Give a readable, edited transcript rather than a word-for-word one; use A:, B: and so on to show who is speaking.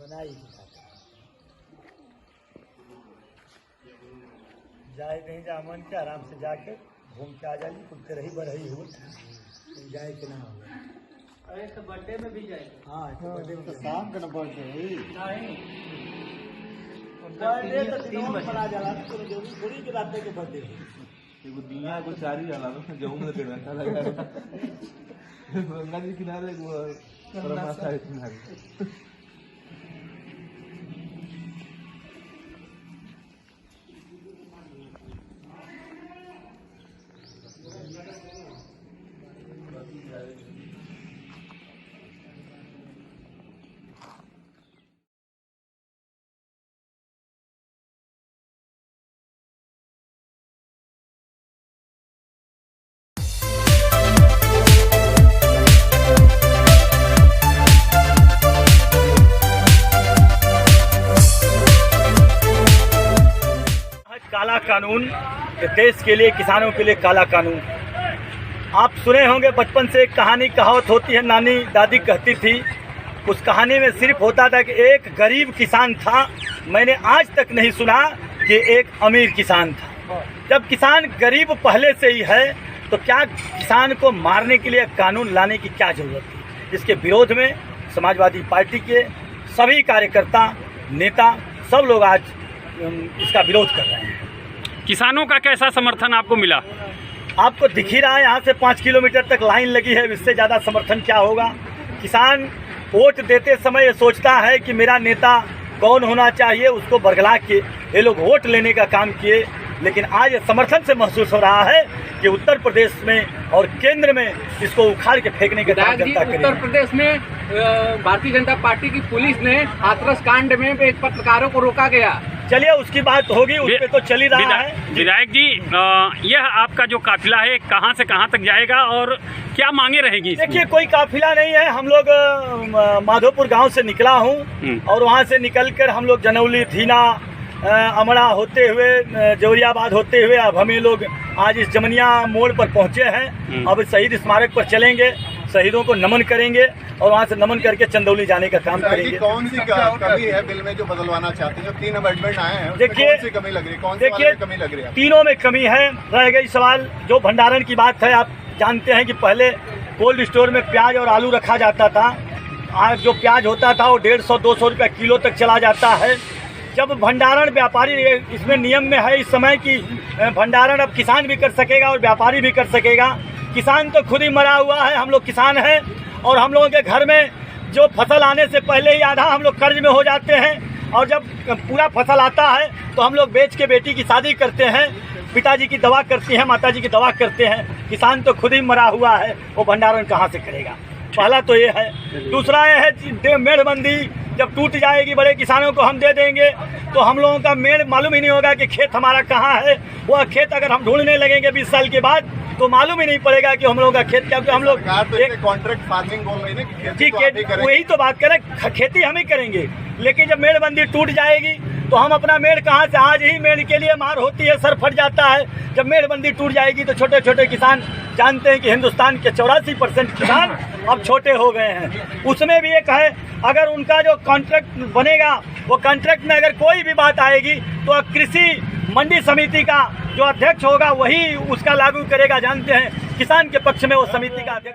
A: बनाई जाए कहीं जामन के आराम से जाके घूम के आ जाइए, कुछ रही बरही हो जाए के ना हो।
B: अरे तो बर्थडे में भी जाए।
A: हाँ तो बर्थडे में
C: शाम के न बर्थडे
A: नहीं, बर्थडे तो 3 बजे मना जाला ना, तो जरूरी थोड़ी के रात के बर्थडे
C: एगो दिया को चारी जाला ना जऊ में देना था लगा गंगा जी किनारे वो परमात्मा है किनारे।
A: काला कानून, देश के लिए, किसानों के लिए काला कानून। आप सुने होंगे बचपन से एक कहानी कहावत होती है, नानी दादी कहती थी। उस कहानी में सिर्फ होता था कि एक गरीब किसान था। मैंने आज तक नहीं सुना कि एक अमीर किसान था। जब किसान गरीब पहले से ही है तो क्या किसान को मारने के लिए कानून लाने की क्या जरूरत थी। इसके विरोध में समाजवादी पार्टी के सभी कार्यकर्ता, नेता, सब लोग आज इसका विरोध कर रहे हैं।
D: किसानों का कैसा समर्थन आपको मिला?
A: आपको दिख ही रहा है, यहाँ से 5 किलोमीटर तक लाइन लगी है। इससे ज़्यादा समर्थन क्या होगा। किसान वोट देते समय ये सोचता है कि मेरा नेता कौन होना चाहिए, उसको बरगला के ये लोग वोट लेने का काम किए। लेकिन आज समर्थन से महसूस हो रहा है कि उत्तर प्रदेश में और केंद्र में इसको उखाड़ के फेंकने का काम जनता करेगी।
B: उत्तर प्रदेश में भारतीय जनता पार्टी की पुलिस ने हाथरस कांड में एक पत्रकारों को रोका गया।
A: चलिए उसकी बात होगी, उस पे तो चल ही रहा है।
D: विधायक जी, यह आपका जो काफिला है कहां से कहां तक जाएगा और क्या मांगे रहेगी?
A: देखिए, कोई काफिला नहीं है। हम लोग माधोपुर गांव से निकला हूं और वहां से निकलकर हम लोग जनौली, धीना, अमड़ा होते हुए, जौरियाबाद होते हुए अब हमें लोग आज इस जमनिया मोड़ पर पहुंचे हैं। अब शहीद स्मारक पर चलेंगे, शहीदों को नमन करेंगे और वहां से नमन करके चंदौली जाने का काम करेंगे।
C: कौन सी कमी है बिल में जो बदलवाना चाहते हैं? 3 अमेंडमेंट आए हैं,
A: देखिए,
C: कौन सी कमी लग रही है? कौन सी कमी लग रही है?
A: तीनों में कमी है। रह गई सवाल जो भंडारण की बात है। आप जानते हैं कि पहले कोल्ड स्टोर में प्याज और आलू रखा जाता था। आज जो प्याज होता था वो 150-200 रुपये किलो तक चला जाता है। जब भंडारण व्यापारी, इसमें नियम में है इस समय कि भंडारण अब किसान भी कर सकेगा और व्यापारी भी कर सकेगा। किसान तो खुद ही मरा हुआ है। हम लोग किसान हैं और हम लोगों के घर में जो फसल आने से पहले ही आधा हम लोग कर्ज में हो जाते हैं और जब पूरा फसल आता है तो हम लोग बेच के बेटी की शादी करते हैं, पिताजी की दवा करते हैं, माताजी की दवा करते हैं। किसान तो खुद ही मरा हुआ है, वो भंडारण कहाँ से करेगा? पहला तो ये है। दूसरा ये है मेड़बंदी जब टूट जाएगी, बड़े किसानों को हम दे देंगे तो हम लोगों का मेड़ मालूम ही नहीं होगा कि खेत हमारा कहाँ है। वह खेत अगर हम ढूंढने लगेंगे 20 साल के बाद तो मालूम ही नहीं पड़ेगा कि हम लोगों का खेत क्या। हम लोग
C: कॉन्ट्रैक्ट फार्मिंग बोल रही है
A: जी, वही तो बात करें, खेती हम ही करेंगे। लेकिन जब मेड़बंदी टूट जाएगी तो हम अपना मेड़ कहाँ से? आज ही मेड़ के लिए मार होती है, सर फट जाता है। जब मेड़बंदी टूट जाएगी तो छोटे छोटे किसान, जानते हैं कि हिंदुस्तान के 84% किसान अब छोटे हो गए हैं। उसमें भी एक है, अगर उनका जो कॉन्ट्रैक्ट बनेगा, वो कॉन्ट्रैक्ट में अगर कोई भी बात आएगी तो कृषि मंडी समिति का जो अध्यक्ष होगा वही उसका लागू करेगा। जानते हैं किसान के पक्ष में वो समिति का अध्यक्ष